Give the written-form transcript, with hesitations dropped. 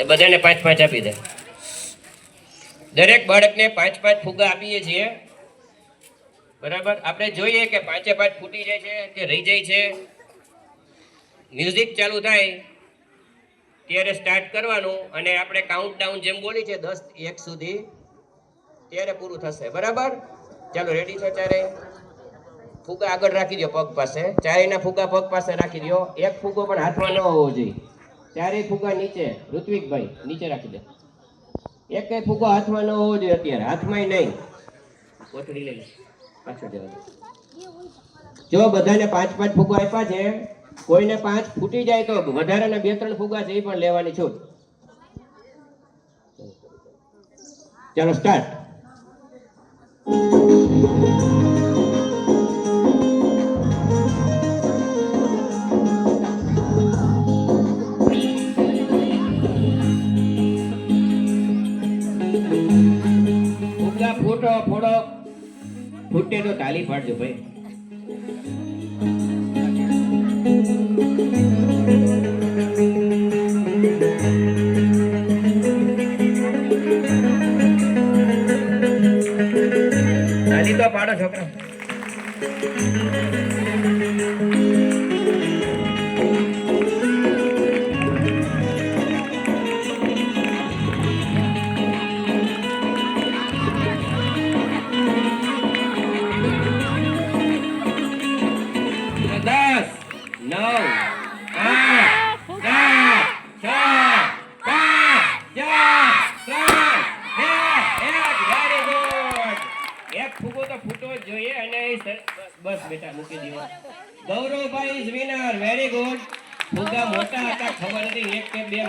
બધાને 5-5 આપી દે. દરેક બાળકને 5-5 ફુગ્ગા આપીએ છીએ. બરાબર. આપણે જોઈએ કે 5-5 ફૂટી જાય છે કે રહી જાય છે. મ્યુઝિક ચાલુ થાય ત્યારે સ્ટાર્ટ કરવાનું અને આપણે કાઉન્ટડાઉન જેમ બોલી છે 10 1 સુધી ત્યારે પૂરું થશે. બરાબર. ચાલો રેડી છો ચારે? ફુગ્ગા આગળ રાખી દો પગ પાસે. ચારેયના ફુગ્ગા પગ પાસે રાખી દો. એક ફુગ્ગો પણ હાથમાં ન હોવો જોઈએ. ચારેય ફુગ્ગા નીચે. ઋત્વિકભાઈ નીચે રાખી દે. એક ફુગ્ગો હાથમાં ન હોવો જોઈએ અત્યારે. હાથમાંય નહીં. કોથળી લઈ લે. પાછળ જવા દે. જો બધાને 5-5 ફુગ્ગા આપ્યા છે. કોઈને 5 ફૂટી જાય તો વધારાના 2-3 ફુગ્ગા છે એ પણ લેવાની છૂટ. ચાલો સ્ટાર્ટ. ફુગ્ગા ફૂટો ફોડો. ફૂટે તો તાલી પાડજો ભાઈ. તાલી તો પાડો છોકરા. એક ફૂગો તો ફૂટવો જ જોઈએ અને બસ બેટા મૂકી દીધો.